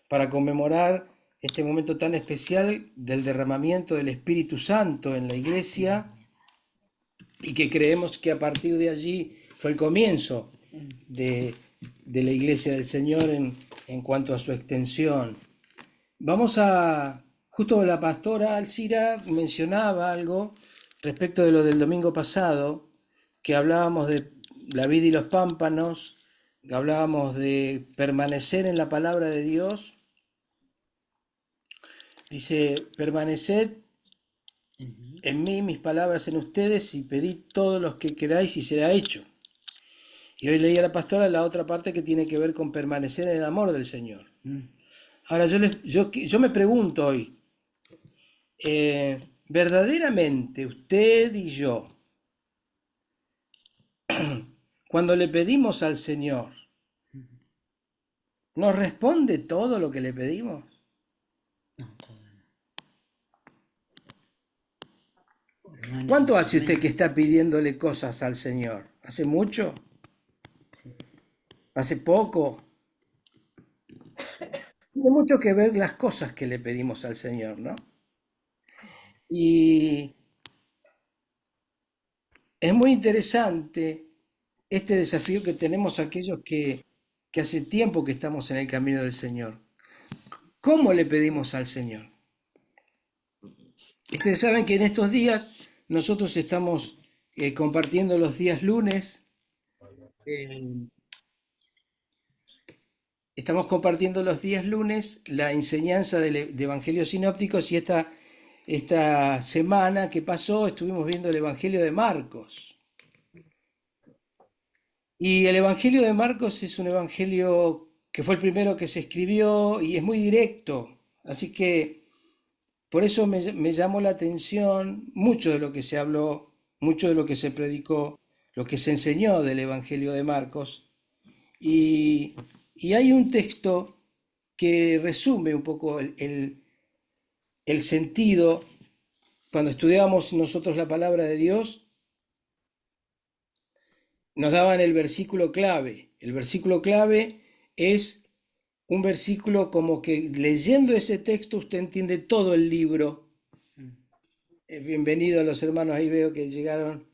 para conmemorar este momento tan especial del derramamiento del Espíritu Santo en la iglesia y que creemos que a partir de allí fue el comienzo de, de la iglesia del Señor en cuanto a su extensión. Vamos a, justo la pastora Alcira mencionaba algo respecto de lo del domingo pasado, que hablábamos de la vid y los pámpanos, que hablábamos de permanecer en la palabra de Dios. Dice, permaneced en mí, mis palabras en ustedes, y pedid todo lo que queráis y será hecho. Y hoy leía la pastora la otra parte que tiene que ver con permanecer en el amor del Señor. Ahora yo me pregunto hoy, verdaderamente usted y yo, cuando le pedimos al Señor, ¿nos responde todo lo que le pedimos? No, todo no. ¿Cuánto hace usted que está pidiéndole cosas al Señor? ¿Hace mucho? Sí. ¿Hace poco? Tiene mucho que ver las cosas que le pedimos al Señor, ¿no? Y es muy interesante este desafío que tenemos aquellos que hace tiempo que estamos en el camino del Señor. ¿Cómo le pedimos al Señor? Ustedes saben que en estos días nosotros estamos compartiendo los días lunes, eh, estamos compartiendo los días lunes la enseñanza de Evangelios sinópticos y esta semana que pasó estuvimos viendo el Evangelio de Marcos. Y el Evangelio de Marcos es un evangelio que fue el primero que se escribió y es muy directo. Así que por eso me llamó la atención mucho de lo que se habló, mucho de lo que se predicó, lo que se enseñó del Evangelio de Marcos. Y, y hay un texto que resume un poco el sentido. Cuando estudiamos nosotros la palabra de Dios, nos daban el versículo clave. El versículo clave es un versículo como que leyendo ese texto usted entiende todo el libro. Bienvenidos a los hermanos, ahí veo que llegaron.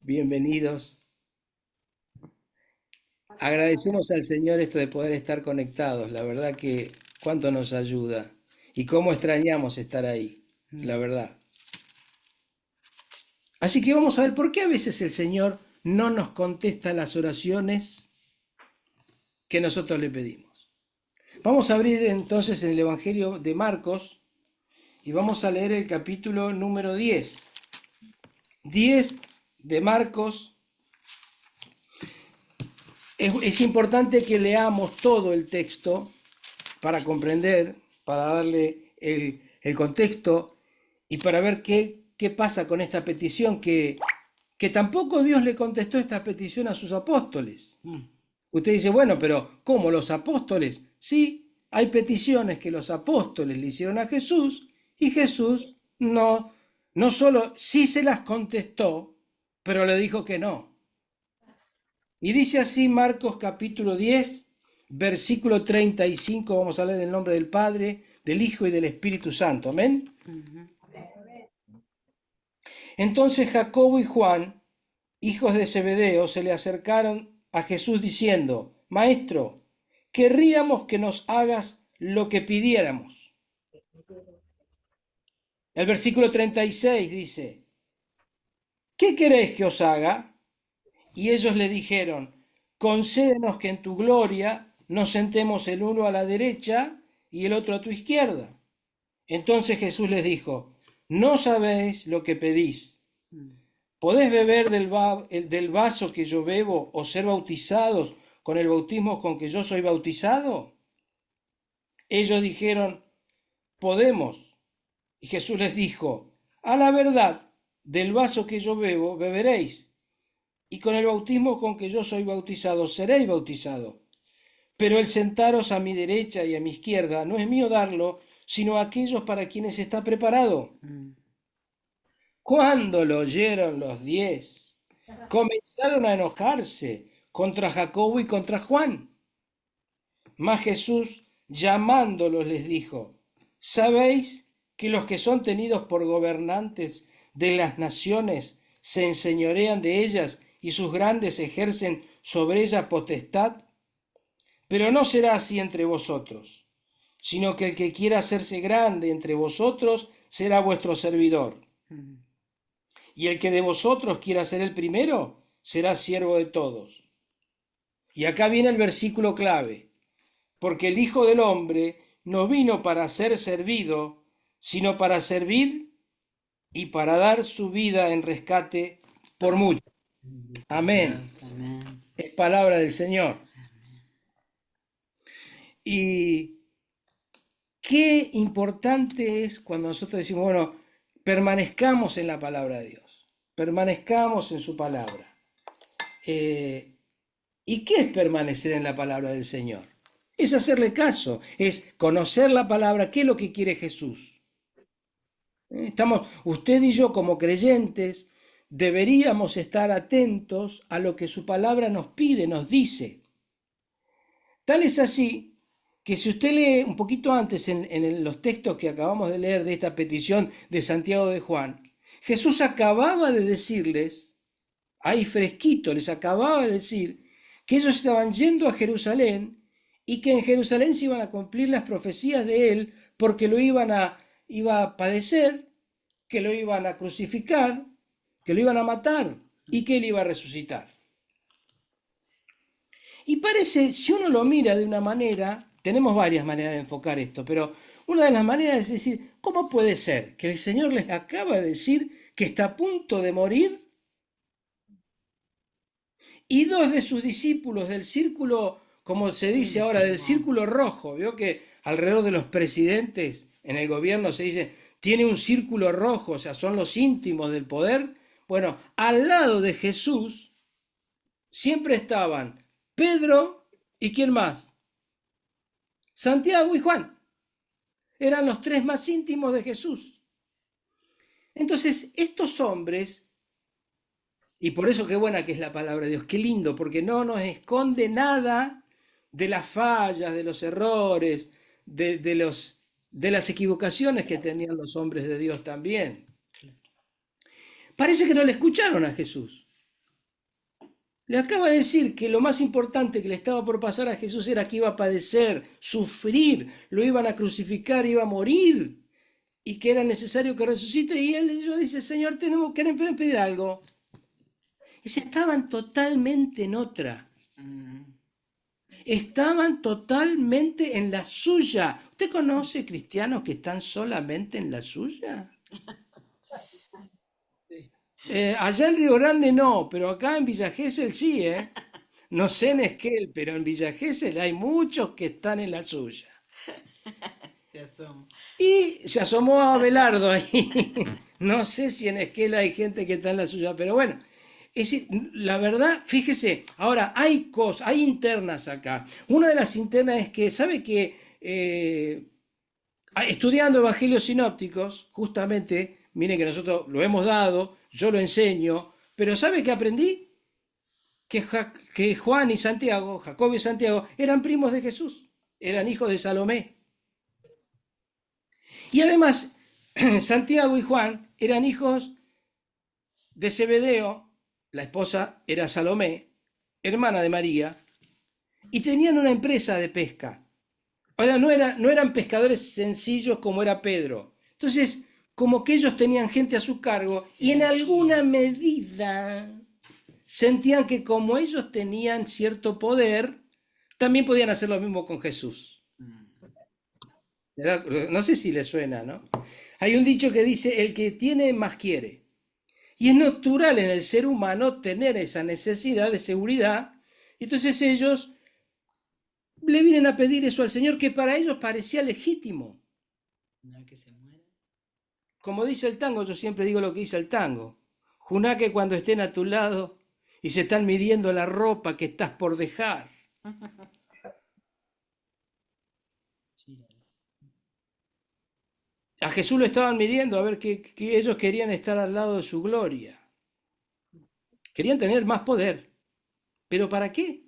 Bienvenidos. Agradecemos al Señor esto de poder estar conectados. La verdad que cuánto nos ayuda y cómo extrañamos estar ahí, la verdad. Así que vamos a ver por qué a veces el Señor no nos contesta las oraciones que nosotros le pedimos. Vamos a abrir entonces en el Evangelio de Marcos y vamos a leer el capítulo número 10. 10 de Marcos. Es importante que leamos todo el texto para comprender, para darle el contexto y para ver qué pasa con esta petición que tampoco Dios le contestó esta petición a sus apóstoles. Usted dice, bueno, pero ¿cómo los apóstoles? Sí, hay peticiones que los apóstoles le hicieron a Jesús y Jesús no solo sí se las contestó, pero le dijo que no. Y dice así Marcos capítulo 10, versículo 35, vamos a leer el nombre del Padre, del Hijo y del Espíritu Santo. Amén. Entonces Jacobo y Juan, hijos de Zebedeo, se le acercaron a Jesús diciendo, Maestro, querríamos que nos hagas lo que pidiéramos. El versículo 36 dice, ¿qué queréis que os haga? Y ellos le dijeron, concédenos que en tu gloria nos sentemos el uno a la derecha y el otro a tu izquierda. Entonces Jesús les dijo, no sabéis lo que pedís. ¿Podés beber del vaso que yo bebo o ser bautizados con el bautismo con que yo soy bautizado? Ellos dijeron, podemos. Y Jesús les dijo, a la verdad, del vaso que yo bebo, beberéis, y con el bautismo con que yo soy bautizado, seréis bautizados. Pero el sentaros a mi derecha y a mi izquierda no es mío darlo, sino a aquellos para quienes está preparado. Cuando lo oyeron los 10, comenzaron a enojarse contra Jacobo y contra Juan. Mas Jesús, llamándolos, les dijo, ¿sabéis que los que son tenidos por gobernantes de las naciones se enseñorean de ellas y sus grandes ejercen sobre ellas potestad? Pero no será así entre vosotros, sino que el que quiera hacerse grande entre vosotros será vuestro servidor. Y el que de vosotros quiera ser el primero será siervo de todos. Y acá viene el versículo clave, porque el Hijo del Hombre no vino para ser servido, sino para servir y para dar su vida en rescate por muchos. Amén. Dios, amén. Es palabra del Señor. Y qué importante es cuando nosotros decimos, bueno, permanezcamos en la palabra de Dios, permanezcamos en su palabra. ¿Y qué es permanecer en la palabra del Señor? Es hacerle caso, es conocer la palabra, qué es lo que quiere Jesús. Usted y yo como creyentes deberíamos estar atentos a lo que su palabra nos pide, nos dice. Tal es así que si usted lee un poquito antes en los textos que acabamos de leer de esta petición de Santiago de Juan, Jesús acababa de decirles, ahí fresquito, les acababa de decir que ellos estaban yendo a Jerusalén y que en Jerusalén se iban a cumplir las profecías de él porque iba a padecer, que lo iban a crucificar, que lo iban a matar y que él iba a resucitar. Y parece, si uno lo mira de una manera, tenemos varias maneras de enfocar esto, pero una de las maneras es decir, ¿cómo puede ser que el Señor les acaba de decir que está a punto de morir? Y dos de sus discípulos del círculo, como se dice ahora, del círculo rojo, vio que alrededor de los presidentes en el gobierno se dice, tiene un círculo rojo, o sea, son los íntimos del poder. Bueno, al lado de Jesús siempre estaban Pedro y ¿quién más? Santiago y Juan. Eran los tres más íntimos de Jesús. Entonces, estos hombres, y por eso qué buena que es la palabra de Dios, qué lindo, porque no nos esconde nada de las fallas, de los errores, de las equivocaciones que tenían los hombres de Dios también. Parece que no le escucharon a Jesús. Le acaba de decir que lo más importante que le estaba por pasar a Jesús era que iba a padecer, sufrir, lo iban a crucificar, iba a morir y que era necesario que resucite. Y él dice, Señor, queremos pedir algo. Y se estaban totalmente en otra. Estaban totalmente en la suya. ¿Usted conoce cristianos que están solamente en la suya? Allá en Río Grande no, pero acá en Villa Gesell sí, ¿eh? No sé en Esquel, pero en Villa Gesell hay muchos que están en la suya. Se asoma. Y se asomó a Abelardo ahí. No sé si en Esquel hay gente que está en la suya, pero bueno. Es decir, la verdad, fíjese, ahora hay cosas, hay internas acá. Una de las internas es que, ¿sabe que estudiando evangelios sinópticos, justamente, miren que nosotros lo hemos dado, yo lo enseño, pero ¿sabe qué aprendí? Que Juan y Santiago, Jacobo y Santiago, eran primos de Jesús, eran hijos de Salomé. Y además, Santiago y Juan eran hijos de Zebedeo, la esposa era Salomé, hermana de María, y tenían una empresa de pesca. Ahora, no eran pescadores sencillos como era Pedro. Entonces, como que ellos tenían gente a su cargo y en alguna medida sentían que como ellos tenían cierto poder, también podían hacer lo mismo con Jesús. No sé si les suena, ¿no? Hay un dicho que dice, el que tiene más quiere. Y es natural en el ser humano tener esa necesidad de seguridad. Entonces ellos le vienen a pedir eso al Señor, que para ellos parecía legítimo. No, que se muera. Como dice el tango, yo siempre digo lo que dice el tango. Juná que cuando estén a tu lado y se están midiendo la ropa que estás por dejar. A Jesús lo estaban midiendo a ver que ellos querían estar al lado de su gloria. Querían tener más poder. ¿Pero para qué?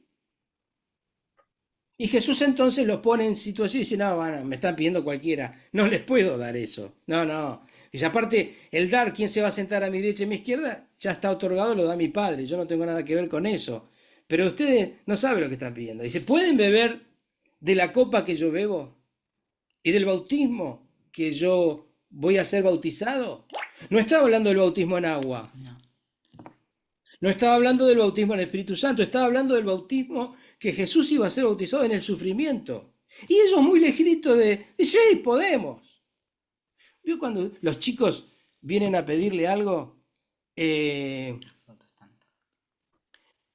Y Jesús entonces los pone en situación y dice, no, bueno, me están pidiendo cualquiera, no les puedo dar eso. No, no. Dice, aparte, el dar quién se va a sentar a mi derecha y a mi izquierda, ya está otorgado, lo da mi Padre, yo no tengo nada que ver con eso. Pero ustedes no saben lo que están pidiendo. Dice, ¿pueden beber de la copa que yo bebo y del bautismo que yo voy a ser bautizado? No estaba hablando del bautismo en agua, No. no estaba hablando del bautismo en el Espíritu Santo, estaba hablando del bautismo que Jesús iba a ser bautizado en el sufrimiento. Y ellos muy lejitos sí, podemos. ¿Vio cuando los chicos vienen a pedirle algo Fotos tanto.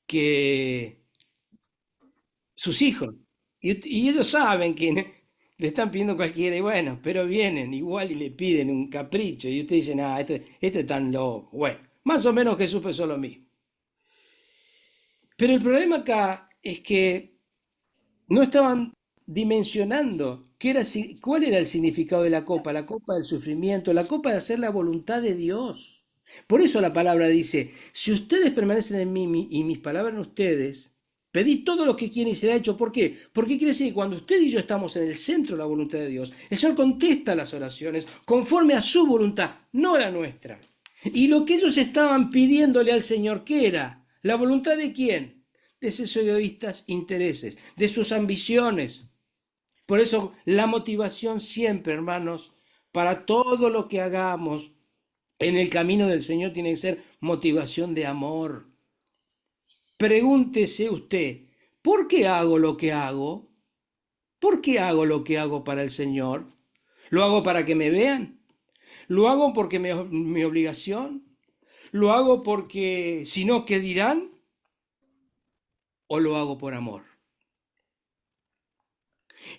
que sus hijos, y ellos saben que le están pidiendo cualquiera, y bueno, pero vienen igual y le piden un capricho, y usted dice, ah, este es tan loco. Bueno, más o menos Jesús pensó lo mismo. Pero el problema acá es que no estaban dimensionando cuál era el significado de la copa del sufrimiento, la copa de hacer la voluntad de Dios. Por eso la palabra dice, si ustedes permanecen en mí y mis palabras en ustedes, pedid todo lo que quieren y será hecho. ¿Por qué? Porque quiere decir que cuando usted y yo estamos en el centro de la voluntad de Dios, el Señor contesta las oraciones conforme a su voluntad, no la nuestra. Y lo que ellos estaban pidiéndole al Señor, ¿qué era? ¿La voluntad de quién? De sus egoístas intereses, de sus ambiciones. Por eso la motivación siempre, hermanos, para todo lo que hagamos en el camino del Señor tiene que ser motivación de amor. Pregúntese usted, ¿por qué hago lo que hago? ¿Por qué hago lo que hago para el Señor? ¿Lo hago para que me vean? ¿Lo hago porque mi obligación? ¿Lo hago porque si no, qué dirán? ¿O lo hago por amor?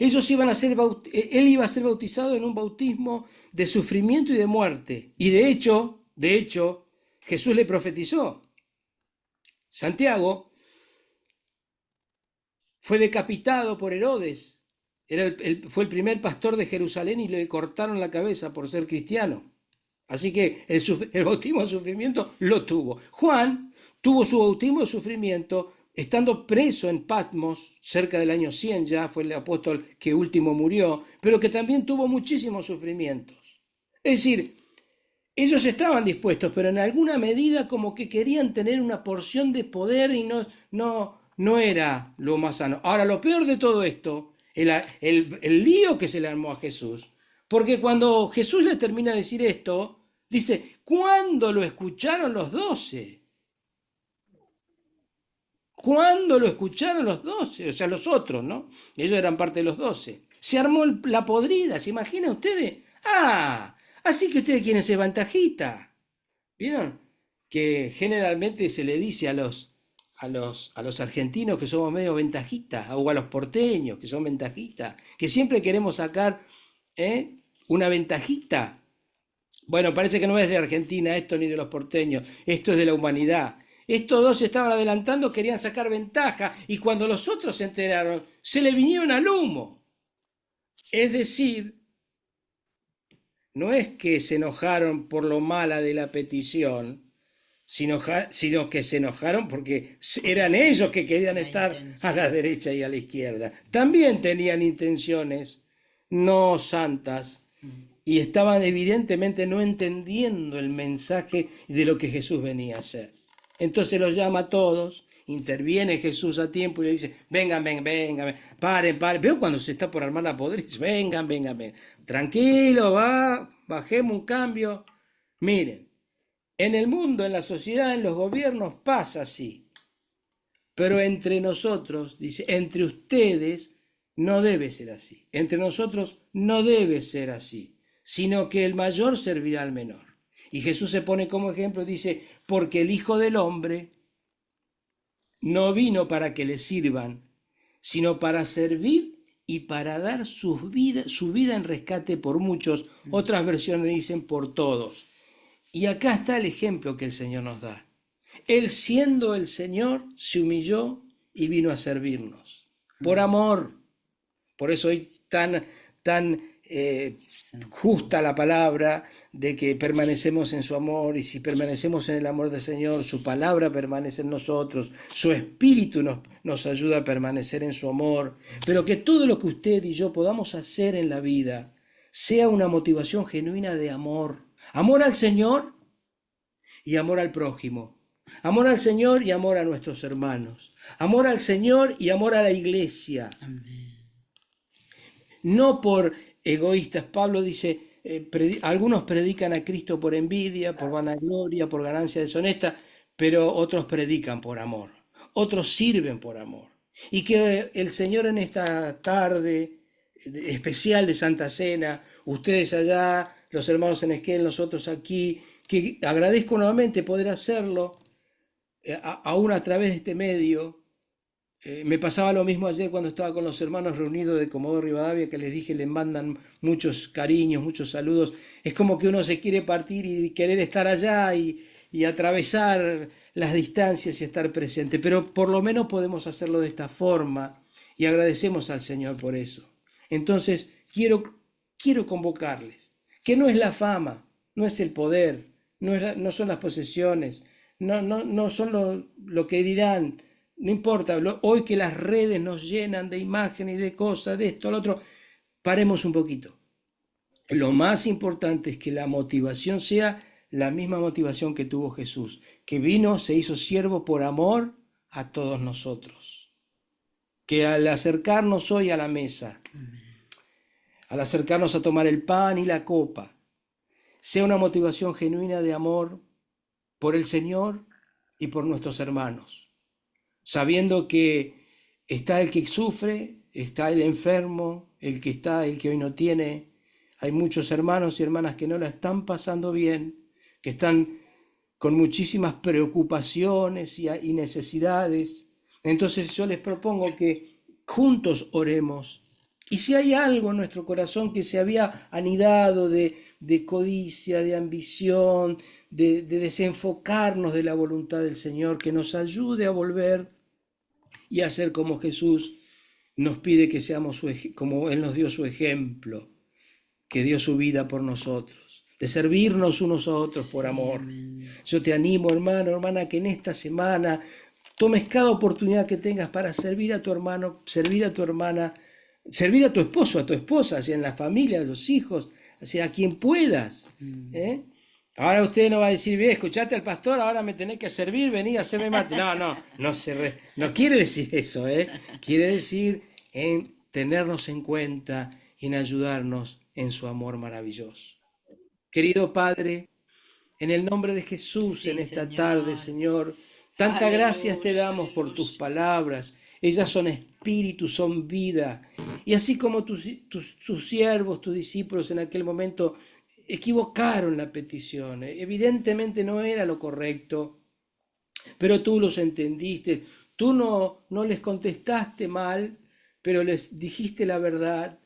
Él iba a ser bautizado en un bautismo de sufrimiento y de muerte. Y de hecho, Jesús le profetizó. Santiago fue decapitado por Herodes. Fue el primer pastor de Jerusalén y le cortaron la cabeza por ser cristiano. Así que el bautismo de sufrimiento lo tuvo. Juan tuvo su bautismo de sufrimiento estando preso en Patmos, cerca del año 100 ya, fue el apóstol que último murió, pero que también tuvo muchísimos sufrimientos. Es decir, ellos estaban dispuestos, pero en alguna medida como que querían tener una porción de poder y no era lo más sano. Ahora, lo peor de todo esto, el lío que se le armó a Jesús, porque cuando Jesús le termina de decir esto, dice, ¿cuándo lo escucharon los 12? ¿Cuándo lo escucharon los 12? O sea, los otros, ¿no? Ellos eran parte de los 12. Se armó la podrida, ¿se imaginan ustedes? Ah, así que ustedes quieren ser ventajita. ¿Vieron? Que generalmente se le dice a los argentinos que somos medio ventajistas, o a los porteños que son ventajistas, que siempre queremos sacar una ventajita. Bueno, parece que no es de Argentina esto ni de los porteños, esto es de la humanidad. Estos dos se estaban adelantando, querían sacar ventaja y cuando los otros se enteraron, se le vinieron al humo. Es decir, no es que se enojaron por lo mala de la petición, sino que se enojaron porque eran ellos que querían estar a la derecha y a la izquierda. También tenían intenciones no santas y estaban evidentemente no entendiendo el mensaje de lo que Jesús venía a hacer. Entonces los llama a todos, interviene Jesús a tiempo y le dice, vengan, paren. Veo cuando se está por armar la podriz, vengan. Tranquilo, bajemos un cambio. Miren, en el mundo, en la sociedad, en los gobiernos pasa así. Pero entre nosotros, dice, entre ustedes no debe ser así. Entre nosotros no debe ser así, sino que el mayor servirá al menor. Y Jesús se pone como ejemplo, dice, porque el Hijo del Hombre no vino para que le sirvan, sino para servir y para dar su vida en rescate por muchos. Otras versiones dicen por todos. Y acá está el ejemplo que el Señor nos da. Él siendo el Señor se humilló y vino a servirnos. Por amor. Por eso hoy tan justa la palabra de que permanecemos en su amor, y si permanecemos en el amor del Señor, su palabra permanece en nosotros, su espíritu nos ayuda a permanecer en su amor, pero que todo lo que usted y yo podamos hacer en la vida sea una motivación genuina de amor, amor al Señor y amor al prójimo, amor al Señor y amor a nuestros hermanos, amor al Señor y amor a la iglesia. Amén. No por egoístas. Pablo dice, algunos predican a Cristo por envidia, por vanagloria, por ganancia deshonesta, pero otros predican por amor, otros sirven por amor. Y que el Señor en esta tarde especial de Santa Cena, ustedes allá, los hermanos en Esquel, nosotros aquí, que agradezco nuevamente poder hacerlo, aún a través de este medio. Me pasaba lo mismo ayer cuando estaba con los hermanos reunidos de Comodoro Rivadavia, que les dije, les mandan muchos cariños, muchos saludos. Es como que uno se quiere partir y querer estar allá y atravesar las distancias y estar presente, pero por lo menos podemos hacerlo de esta forma y agradecemos al Señor por eso. Entonces, quiero convocarles, que no es la fama, no es el poder, no son las posesiones, no son lo que dirán. No importa, hoy que las redes nos llenan de imágenes y de cosas, de esto, lo otro, paremos un poquito. Lo más importante es que la motivación sea la misma motivación que tuvo Jesús, que vino, se hizo siervo por amor a todos nosotros. Que al acercarnos hoy a la mesa, al acercarnos a tomar el pan y la copa, sea una motivación genuina de amor por el Señor y por nuestros hermanos, sabiendo que está el que sufre, está el enfermo, el que hoy no tiene. Hay muchos hermanos y hermanas que no la están pasando bien, que están con muchísimas preocupaciones y necesidades. Entonces yo les propongo que juntos oremos. Y si hay algo en nuestro corazón que se había anidado de codicia, de ambición, de desenfocarnos de la voluntad del Señor, que nos ayude a volver y hacer como Jesús nos pide que seamos, como Él nos dio su ejemplo, que dio su vida por nosotros, de servirnos unos a otros por amor. Yo te animo, hermano, hermana, que en esta semana tomes cada oportunidad que tengas para servir a tu hermano, servir a tu hermana, servir a tu esposo, a tu esposa, hacia en la familia, a los hijos, hacia a quien puedas. Ahora usted no va a decir, bien, escuchaste al pastor, ahora me tenés que servir, vení a hacerme mate. No quiere decir eso, ¿eh? Quiere decir en tenernos en cuenta y en ayudarnos en su amor maravilloso. Querido Padre, en el nombre de Jesús, Sí, en esta Señor. tarde, Señor, tantas gracias te damos por tus palabras. Ellas son espíritu, son vida. Y así como tus siervos, tus discípulos en aquel momento equivocaron la petición, evidentemente no era lo correcto, pero tú los entendiste, tú no les contestaste mal, pero les dijiste la verdad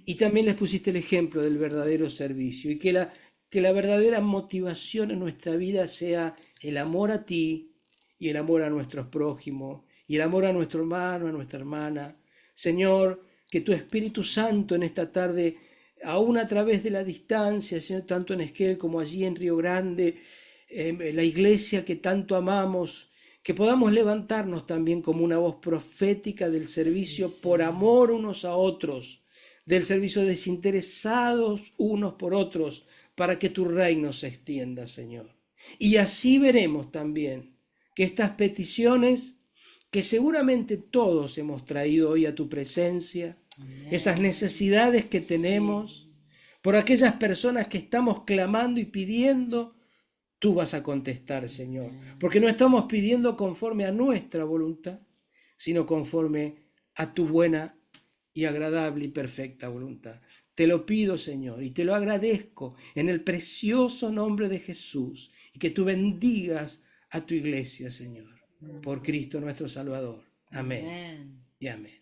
y también les pusiste el ejemplo del verdadero servicio, y que la verdadera motivación en nuestra vida sea el amor a ti y el amor a nuestros prójimos y el amor a nuestro hermano, a nuestra hermana. Señor, que tu Espíritu Santo en esta tarde, aún a través de la distancia, Señor, tanto en Esquel como allí en Río Grande, la iglesia que tanto amamos, que podamos levantarnos también como una voz profética del servicio por amor unos a otros, del servicio desinteresados unos por otros, para que tu reino se extienda, Señor. Y así veremos también que estas peticiones que seguramente todos hemos traído hoy a tu presencia, esas necesidades que tenemos, por aquellas personas que estamos clamando y pidiendo, tú vas a contestar, Señor, porque no estamos pidiendo conforme a nuestra voluntad, sino conforme a tu buena y agradable y perfecta voluntad. Te lo pido, Señor, y te lo agradezco en el precioso nombre de Jesús, y que tú bendigas a tu iglesia, Señor, por Cristo nuestro Salvador. Amén. Y amén.